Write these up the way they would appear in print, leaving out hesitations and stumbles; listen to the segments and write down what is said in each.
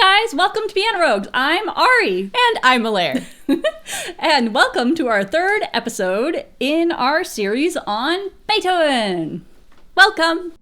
guys, welcome to Piano Rogues. I'm Ari. And I'm Alairs. And welcome to our third episode in our series on Beethoven. Welcome.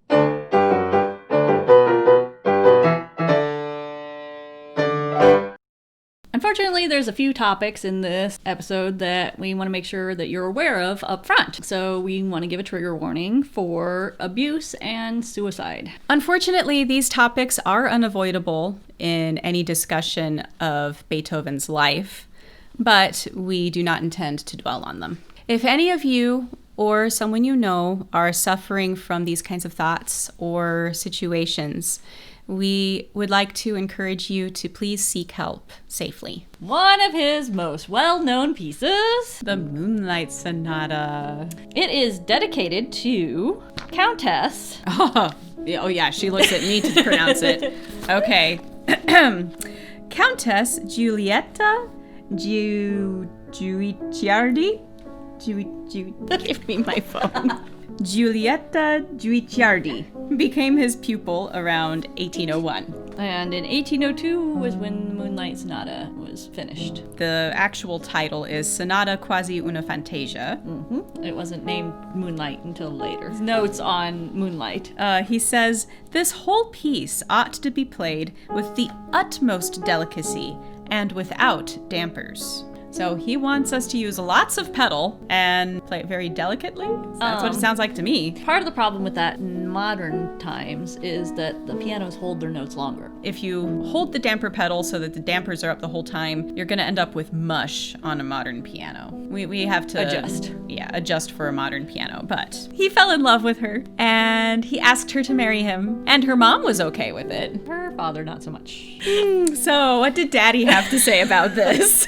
Unfortunately, there's a few topics in this episode that we want to make sure that you're aware of up front. So we want to give a trigger warning for abuse and suicide. Unfortunately, these topics are unavoidable in any discussion of Beethoven's life, but we do not intend to dwell on them. If any of you or someone you know are suffering from these kinds of thoughts or situations, we would like to encourage you to please seek help safely. One of his most well-known pieces, The Moonlight Sonata. It is dedicated to Countess. Oh yeah, she looks at me to pronounce it. Okay. Countess Giulietta Guicciardi? Give me my phone. Giulietta Guicciardi became his pupil around 1801. And in 1802 was when the Moonlight Sonata was finished. The actual title is Sonata Quasi una Fantasia. It wasn't named Moonlight until later. His notes on Moonlight. He says, "This whole piece ought to be played with the utmost delicacy and without dampers." So he wants us to use lots of pedal and play it very delicately. That's what it sounds like to me. Part of the problem with that in modern times is that the pianos hold their notes longer. If you hold the damper pedal so that the dampers are up the whole time, you're going to end up with mush on a modern piano. We have to adjust. Yeah, adjust for a modern piano. But he fell in love with her and he asked her to marry him. And her mom was okay with it. Her father, not so much. So what did Daddy have to say about this?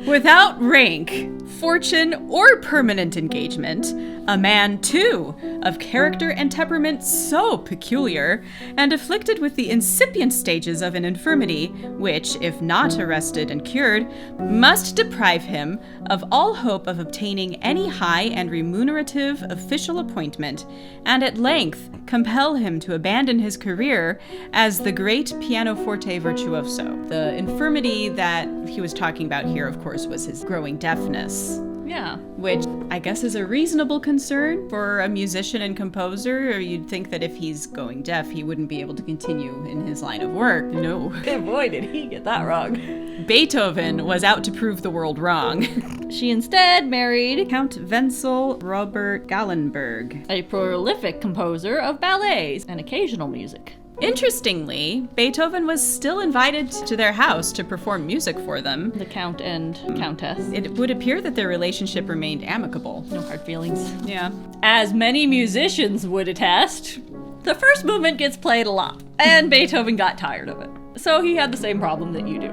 Without rank, fortune, or permanent engagement, a man, too, of character and temperament so peculiar, and afflicted with the incipient stages of an infirmity, which, if not arrested and cured, must deprive him of all hope of obtaining any high and remunerative official appointment, and at length compel him to abandon his career as the great pianoforte virtuoso. The infirmity that he was talking about here, of course, was his growing deafness. Yeah. Which I guess is a reasonable concern for a musician and composer, or you'd think that if he's going deaf, he wouldn't be able to continue in his line of work. No. Boy, did he get that wrong. Beethoven was out to prove the world wrong. She instead married Count Wenzel Robert Gallenberg, a prolific composer of ballets and occasional music. Interestingly, Beethoven was still invited to their house to perform music for them. The Count and Countess. It would appear that their relationship remained amicable. No hard feelings. Yeah. As many musicians would attest, the first movement gets played a lot, and Beethoven got tired of it. So he had the same problem that you do.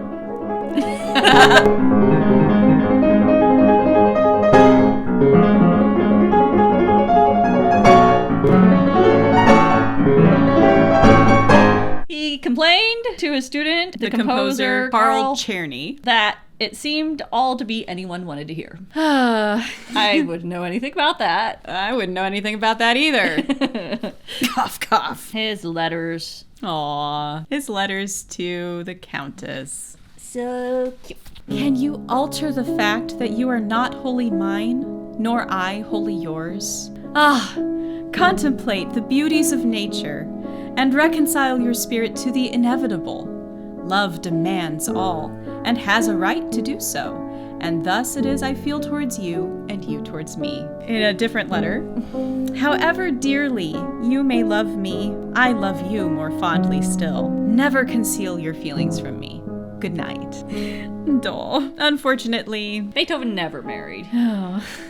He complained to his student, the composer Carl Czerny, that it seemed all to be anyone wanted to hear. I wouldn't know anything about that. I wouldn't know anything about that either. Cough, cough. His letters. Aww. His letters to the Countess. So cute. Can you alter the fact that you are not wholly mine, nor I wholly yours? Contemplate the beauties of nature, and reconcile your spirit to the inevitable. Love demands all, and has a right to do so, and thus it is I feel towards you, and you towards me. In a different letter, however dearly you may love me, I love you more fondly still. Never conceal your feelings from me. Good night. Dull. Unfortunately, Beethoven never married.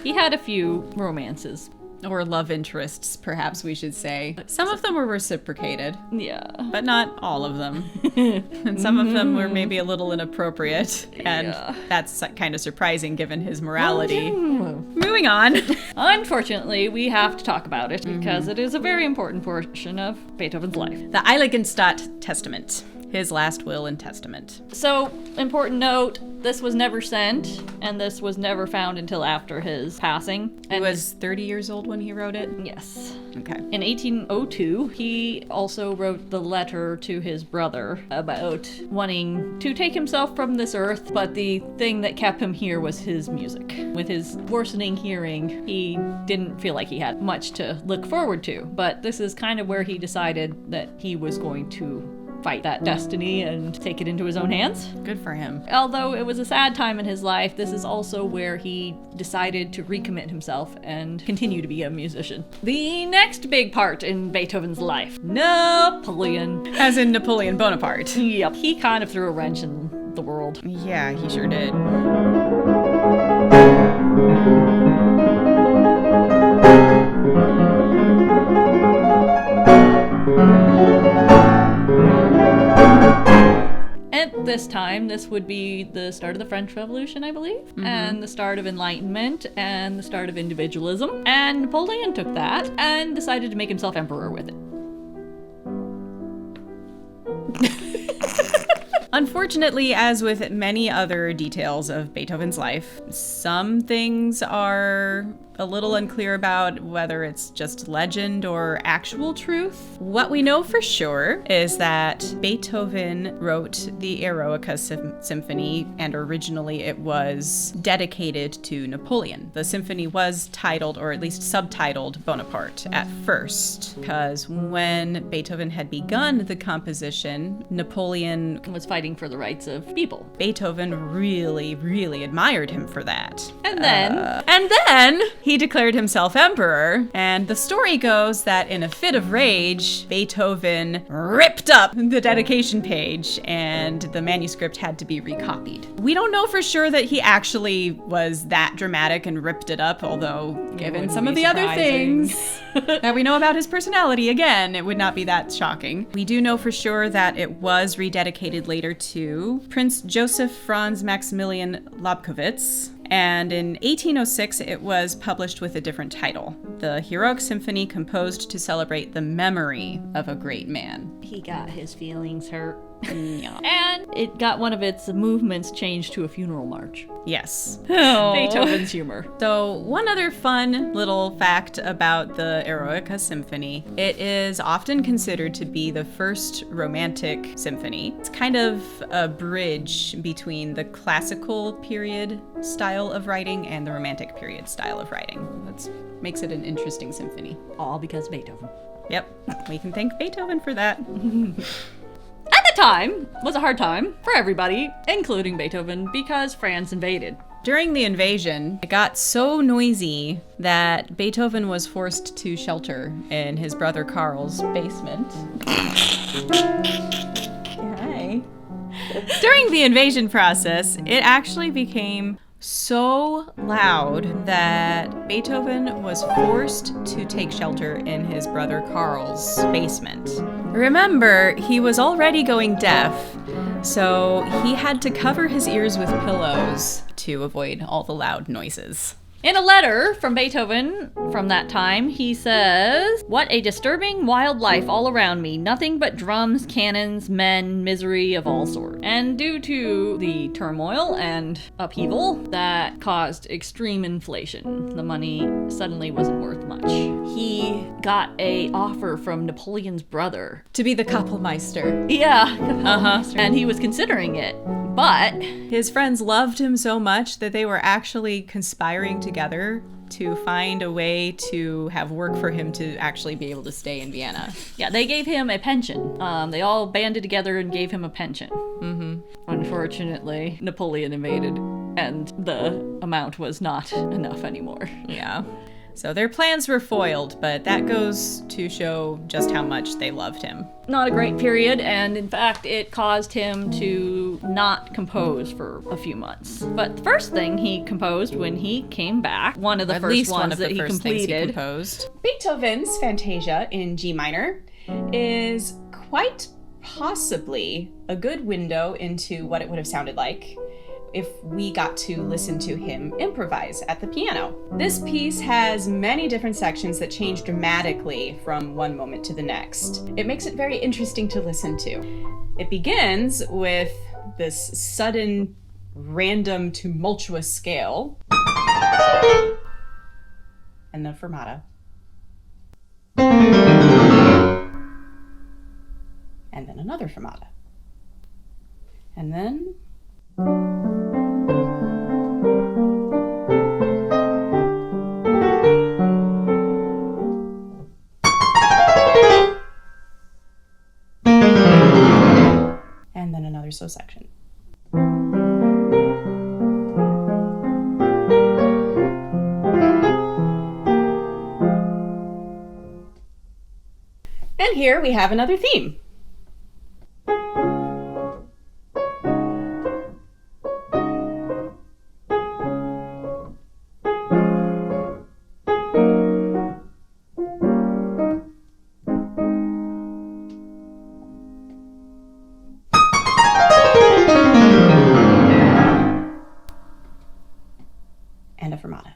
He had a few romances. Or love interests, perhaps we should say. Some of them were reciprocated. Yeah. But not all of them. And some of them were maybe a little inappropriate. And that's kind of surprising given his morality. Moving on. Unfortunately, we have to talk about it because it is a very important portion of Beethoven's life. The Heiligenstadt Testament. his last will and testament. So, important note, this was never sent, and this was never found until after his passing. He was 30 years old when he wrote it? Yes. Okay. In 1802, he also wrote the letter to his brother about wanting to take himself from this earth, but the thing that kept him here was his music. With his worsening hearing, he didn't feel like he had much to look forward to, but this is kind of where he decided that he was going to fight that destiny and take it into his own hands. Good for him. Although it was a sad time in his life, this is also where he decided to recommit himself and continue to be a musician. The next big part in Beethoven's life, Napoleon. As in Napoleon Bonaparte. Yep, he kind of threw a wrench in the world. Yeah, he sure did. At this time, this would be the start of the French Revolution, I believe, and the start of Enlightenment, and the start of individualism. And Napoleon took that and decided to make himself emperor with it. Unfortunately, as with many other details of Beethoven's life, some things are a little unclear about whether it's just legend or actual truth. What we know for sure is that Beethoven wrote the Eroica Symphony, and originally it was dedicated to Napoleon. The symphony was titled, or at least subtitled, Bonaparte at first, because when Beethoven had begun the composition, Napoleon Was fighting for the rights of people. Beethoven really, really admired him for that. And then He declared himself emperor, and the story goes that in a fit of rage, Beethoven ripped up the dedication page, and the manuscript had to be recopied. We don't know for sure that he actually was that dramatic and ripped it up, although given some of the other things that we know about his personality, again, it would not be that shocking. We do know for sure that it was rededicated later to Prince Joseph Franz Maximilian Lobkowitz, and in 1806 it was published with a different title, the Heroic Symphony composed to celebrate the memory of a great man. he got his feelings hurt. Yeah. And it got one of its movements changed to a funeral march. Yes. Beethoven's humor. So one other fun little fact about the Eroica Symphony, it is often considered to be the first romantic symphony. It's kind of a bridge between the classical period style of writing and the romantic period style of writing. That makes it an interesting symphony. All because Beethoven. Yep, we can thank Beethoven for that. At the time, was a hard time for everybody, including Beethoven, because France invaded. During the invasion, it got so noisy that Beethoven was forced to shelter in his brother Karl's basement. Hi. During the invasion process, it actually became so loud that Beethoven was forced to take shelter in his brother Karl's basement. Remember, he was already going deaf, so he had to cover his ears with pillows to avoid all the loud noises. In a letter from Beethoven from that time, he says, "What a disturbing, wild life all around me. Nothing but drums, cannons, men, misery of all sorts." And due to the turmoil and upheaval that caused extreme inflation, the money suddenly wasn't worth much. He got a offer from Napoleon's brother. To be the Kapellmeister. Yeah. And he was considering it. But his friends loved him so much that they were actually conspiring together to find a way to have work for him to actually be able to stay in Vienna. yeah, they gave him a pension. They all banded together and gave him a pension. Unfortunately, Napoleon invaded, and the amount was not enough anymore. Yeah. So their plans were foiled, but that goes to show just how much they loved him. Not a great period, and in fact, it caused him to not compose for a few months. But the first thing he composed when he came back, one of the first ones that he completed, Beethoven's Fantasia in G minor is quite possibly a good window into what it would have sounded like if we got to listen to him improvise at the piano. This piece has many different sections that change dramatically from one moment to the next. It makes it very interesting to listen to. It begins with this sudden, random, tumultuous scale, and the fermata. And then another fermata. And then another slow section. And here we have another theme. And a fermata.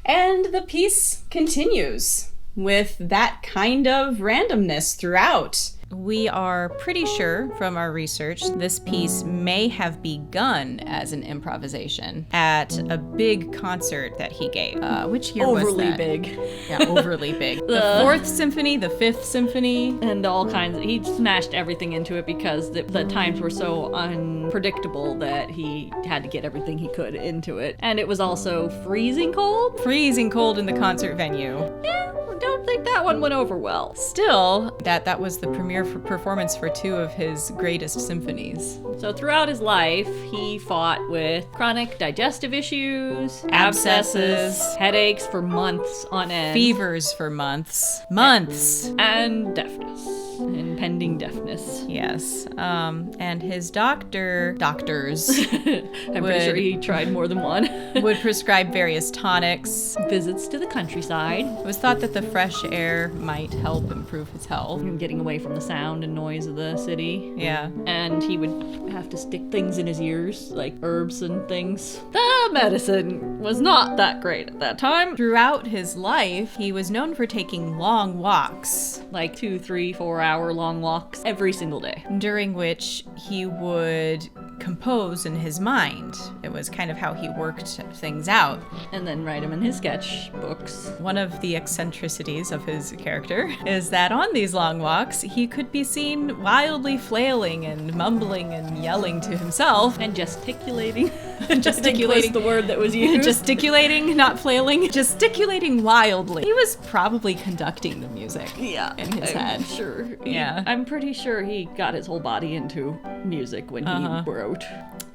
And the piece continues with that kind of randomness throughout. We are pretty sure from our research this piece may have begun as an improvisation at a big concert that he gave. Which year was that? Overly big. Yeah, overly big. The Fourth Symphony, the Fifth Symphony. And all kinds of, he smashed everything into it because the times were so unpredictable that he had to get everything he could into it. And it was also freezing cold. Freezing cold in the concert venue. Yeah, don't think that one went over well. Still, that was the premiere for performance for two of his greatest symphonies. So throughout his life, he fought with chronic digestive issues, abscesses, headaches for months on end, fevers for months, and deafness, impending deafness. Yes. And his doctors I'm pretty sure he tried more than one. would prescribe various tonics. Visits to the countryside. It was thought that the fresh air might help improve his health. And getting away from the sound and noise of the city. Yeah. And he would have to stick things in his ears, like herbs and things. The medicine was not that great at that time. Throughout his life, he was known for taking long walks, Like 2, 3, 4 hour long walks every single day. during which he would compose in his mind. It was kind of how he worked things out. And then write them in his sketchbooks. One of the eccentricities of his character is that on these long walks, he could be seen wildly flailing and mumbling and yelling to himself. And gesticulating. Gesticulating. was the word that was used. Gesticulating, not flailing. Gesticulating wildly. He was probably conducting the music Yeah, in his head. Sure. Yeah. I'm pretty sure he got his whole body into music when he wrote.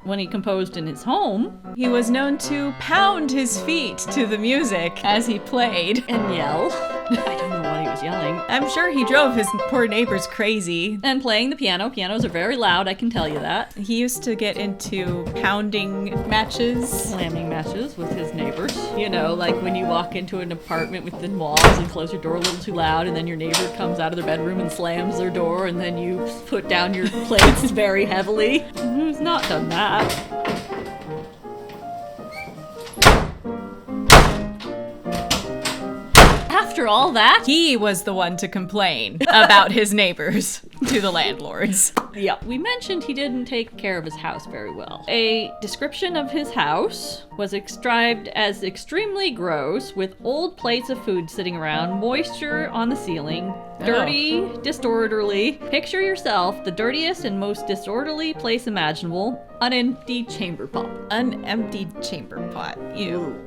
When he composed in his home. He was known to pound his feet to the music as he played. And yell. I don't know why he was yelling. I'm sure he drove his poor neighbors crazy. And playing the piano. Pianos are very loud, I can tell you that. He used to get into pounding matches. Slamming matches with his neighbors. You know, like when you walk into an apartment with thin walls and close your door a little too loud, and then your neighbor comes out of their bedroom and slams their door, and then you put down your plates very heavily. Who's not done that? After all that, He was the one to complain about his neighbors to the landlords. yeah, we mentioned he didn't take care of his house very well. A description of his house was described as extremely gross, with old plates of food sitting around, moisture on the ceiling, dirty, disorderly. Picture yourself the dirtiest and most disorderly place imaginable, an empty chamber pot. An empty chamber pot. Ew.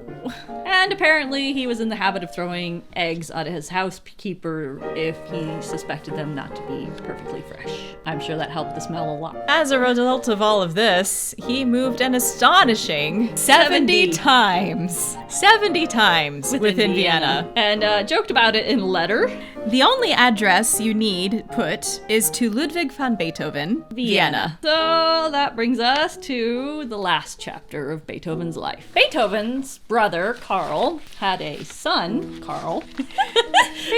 And apparently he was in the habit of throwing eggs at his housekeeper if he suspected them not to be perfectly fresh. I'm sure that helped the smell a lot. As a result of all of this, he moved an astonishing 70 times. 70 times within Vienna. And joked about it in a letter. The only address you need put is to Ludwig van Beethoven, Vienna. So that brings us to the last chapter of Beethoven's life. Beethoven's brother, Karl, had a son, Karl.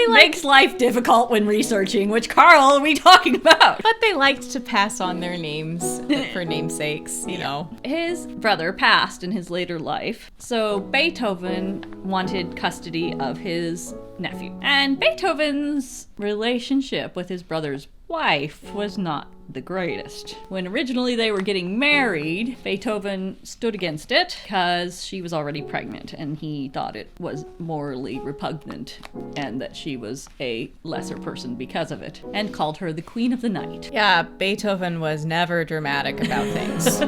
Makes life difficult when researching which Karl are we talking about. But they liked to pass on their names for namesakes, you know. His brother passed in his later life, so Beethoven wanted custody of his nephew. And Beethoven's relationship with his brother's wife was not the greatest. When originally they were getting married, Beethoven stood against it because she was already pregnant and he thought it was morally repugnant and that she was a lesser person because of it, and called her the Queen of the Night. Yeah, Beethoven was never dramatic about things.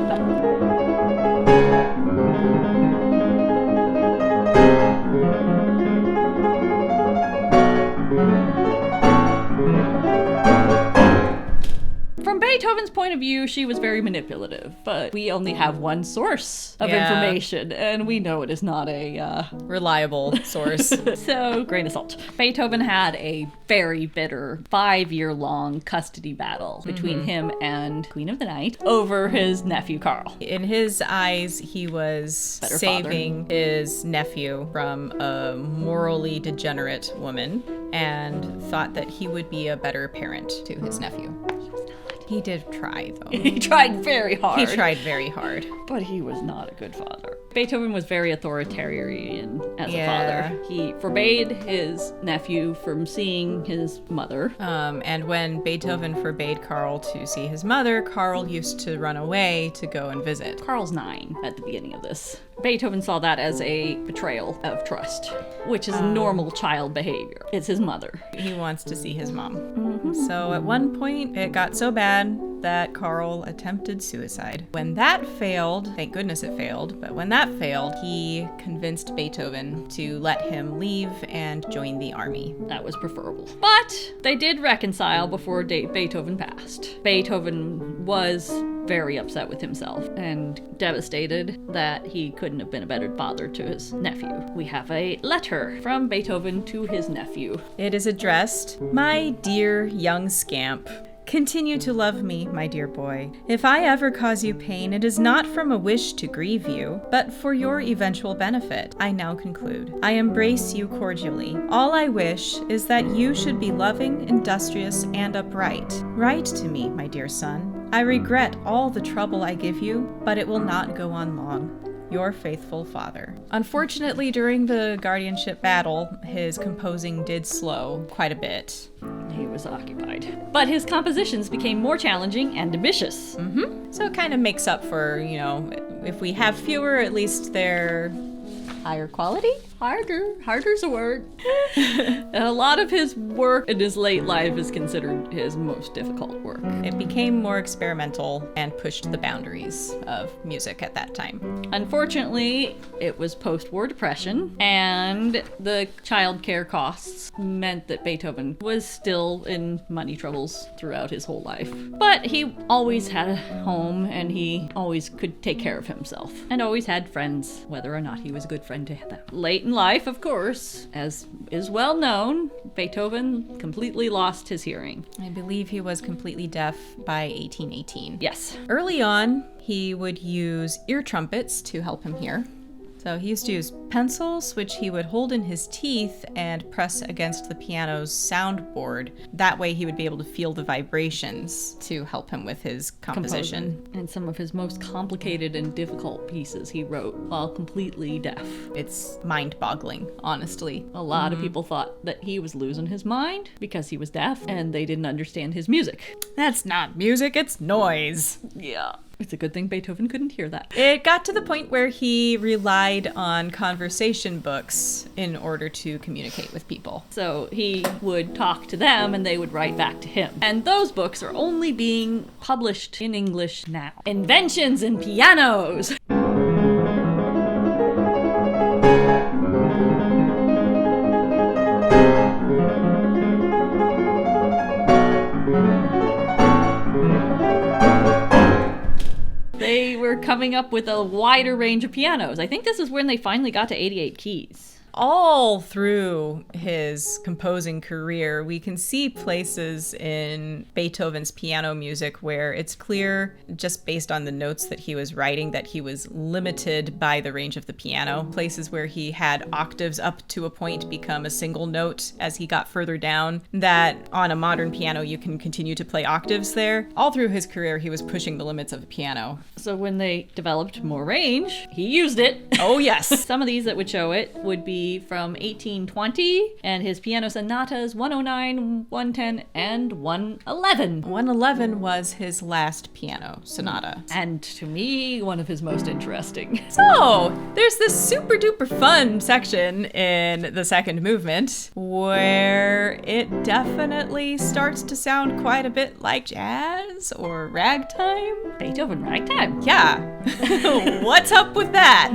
From Beethoven's point of view, she was very manipulative, but we only have one source of information, and we know it is not a reliable source. So, grain of salt. Beethoven had a very bitter 5-year-long custody battle between him and Queen of the Night over his nephew Karl. In his eyes, he was Better saving his nephew from a morally degenerate woman and thought that he would be a better parent to his nephew. He did try, though. He tried very hard. He tried very hard. But he was not a good father. Beethoven was very authoritarian as a father. He forbade his nephew from seeing his mother. And when Beethoven forbade Karl to see his mother, Karl used to run away to go and visit. Karl's 9 at the beginning of this. Beethoven saw that as a betrayal of trust, which is normal child behavior. It's his mother. He wants to see his mom. So at one point, it got so bad that Karl attempted suicide. When that failed, thank goodness it failed, but when that failed, he convinced Beethoven to let him leave and join the army. That was preferable. But they did reconcile before Beethoven passed. Beethoven was very upset with himself and devastated that he couldn't have been a better father to his nephew. We have a letter from Beethoven to his nephew. It is addressed, "My dear young scamp, continue to love me, my dear boy. If I ever cause you pain, it is not from a wish to grieve you, but for your eventual benefit. I now conclude. I embrace you cordially. All I wish is that you should be loving, industrious, and upright. Write to me, my dear son. I regret all the trouble I give you, but it will not go on long. Your faithful father." Unfortunately, during the guardianship battle, his composing did slow quite a bit. He was occupied. But his compositions became more challenging and ambitious. So it kind of makes up for, you know, if we have fewer, at least they're higher quality? Harder's a word. A lot of his work in his late life is considered his most difficult work. It became more experimental and pushed the boundaries of music at that time. Unfortunately, it was post-war depression, and the child care costs meant that Beethoven was still in money troubles throughout his whole life. But he always had a home, and he always could take care of himself, and always had friends, whether or not he was a good friend to them. Late in life, of course, as is well known, Beethoven completely lost his hearing. I believe he was completely deaf by 1818. Yes. Early on, he would use ear trumpets to help him hear. So he used to use pencils, which he would hold in his teeth and press against the piano's soundboard. That way he would be able to feel the vibrations to help him with his composition. And some of his most complicated and difficult pieces he wrote while completely deaf. It's mind-boggling, honestly. A lot of people thought that he was losing his mind because he was deaf and they didn't understand his music. That's not music, it's noise. Yeah. It's a good thing Beethoven couldn't hear that. It got to the point where he relied on conversation books in order to communicate with people. So he would talk to them and they would write back to him. And those books are only being published in English now. Inventions in Pianos! They were coming up with a wider range of pianos. I think this is when they finally got to 88 keys. All through his composing career, we can see places in Beethoven's piano music where it's clear, just based on the notes that he was writing, that he was limited by the range of the piano. Places where he had octaves up to a point become a single note as he got further down, that on a modern piano you can continue to play octaves there. All through his career, he was pushing the limits of the piano. So when they developed more range, he used it. Oh, yes. Some of these that would show it would be from 1820, and his piano sonatas 109, 110, and 111. 111 was his last piano sonata. And to me, one of his most interesting. So, there's this super duper fun section in the second movement where it definitely starts to sound quite a bit like jazz or ragtime. Beethoven ragtime. Yeah. What's up with that?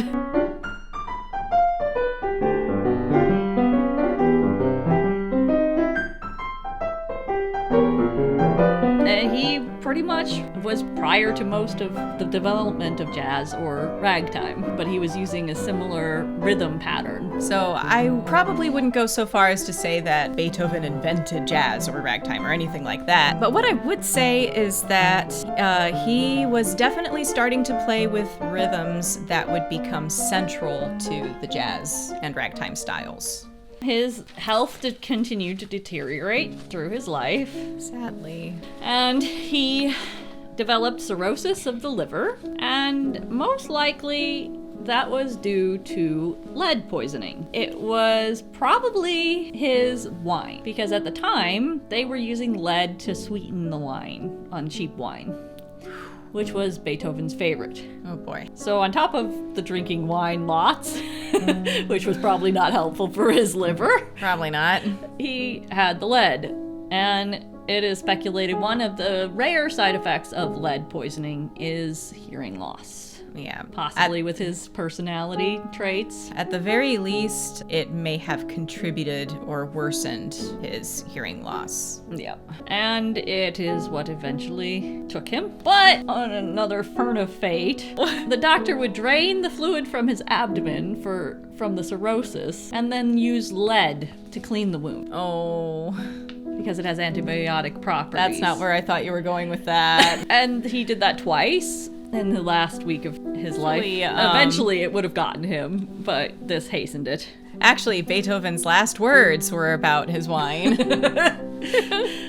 He pretty much was prior to most of the development of jazz or ragtime, but he was using a similar rhythm pattern. So I probably wouldn't go so far as to say that Beethoven invented jazz or ragtime or anything like that. But what I would say is that he was definitely starting to play with rhythms that would become central to the jazz and ragtime styles. His health did continue to deteriorate through his life. Sadly. And he developed cirrhosis of the liver, and most likely that was due to lead poisoning. It was probably his wine, because at the time they were using lead to sweeten the wine on cheap wine, which was Beethoven's favorite. Oh boy. So on top of the drinking wine lots, which was probably not helpful for his liver, Probably not. he had the lead. And it is speculated one of the rare side effects of lead poisoning is hearing loss. Yeah. Possibly with his personality traits. At the very least, it may have contributed or worsened his hearing loss. Yep. And it is what eventually took him. But on another turn of fate, the doctor would drain the fluid from his abdomen from the cirrhosis and then use lead to clean the wound. Oh, Because it has antibiotic properties. that's not where I thought you were going with that. And he did that twice in the last week of his life. Actually, Eventually it would have gotten him, but this hastened it. Actually, Beethoven's last words were about his wine.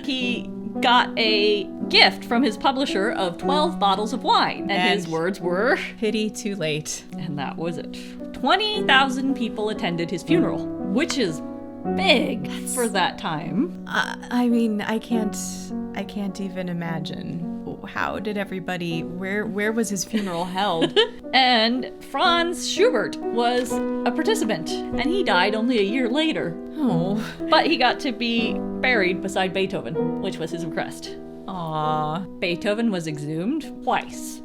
He got a gift from his publisher of 12 bottles of wine, and his words were, Pity too late. and that was it. 20,000 people attended his funeral, which is big for that time. I mean, I can't even imagine. How did everybody, where was his funeral held? And Franz Schubert was a participant, and he died only a year later. Oh. But he got to be buried beside Beethoven, which was his request. Aw. Beethoven was exhumed twice.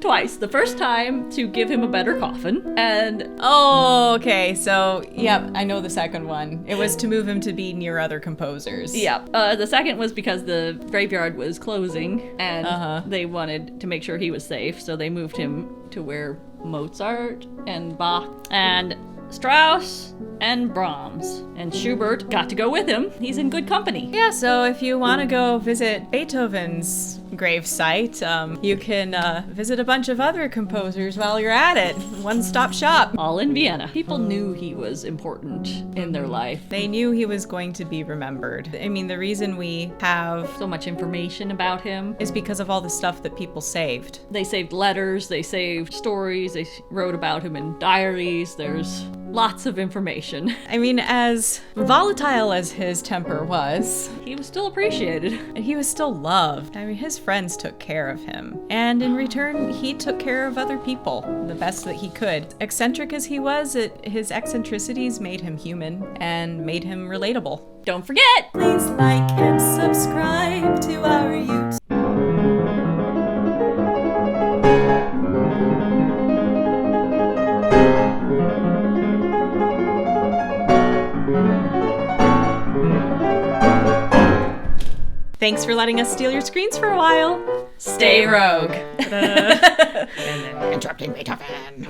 Twice. The first time to give him a better coffin, and Oh, okay. So, yep, I know the second one. It was to move him to be near other composers. the second was because the graveyard was closing, and they wanted to make sure he was safe, so they moved him to where Mozart and Bach and Strauss and Brahms and Schubert got to go with him. He's in good company. Yeah, so if you want to go visit Beethoven's grave site, you can visit a bunch of other composers while you're at it. One-stop shop. All in Vienna. People knew he was important in their life. They knew he was going to be remembered. I mean, the reason we have So much information about him. is because of all the stuff that people saved. They saved letters, they saved stories, they wrote about him in diaries. There's lots of information. I mean, as volatile as his temper was, He was still appreciated. and he was still loved. I mean, his friends took care of him. And in return, he took care of other people the best that he could. Eccentric as he was, his eccentricities made him human and made him relatable. Don't forget! Please like and subscribe to our YouTube. Thanks for letting us steal your screens for a while. Stay rogue. And then interrupting Beethoven.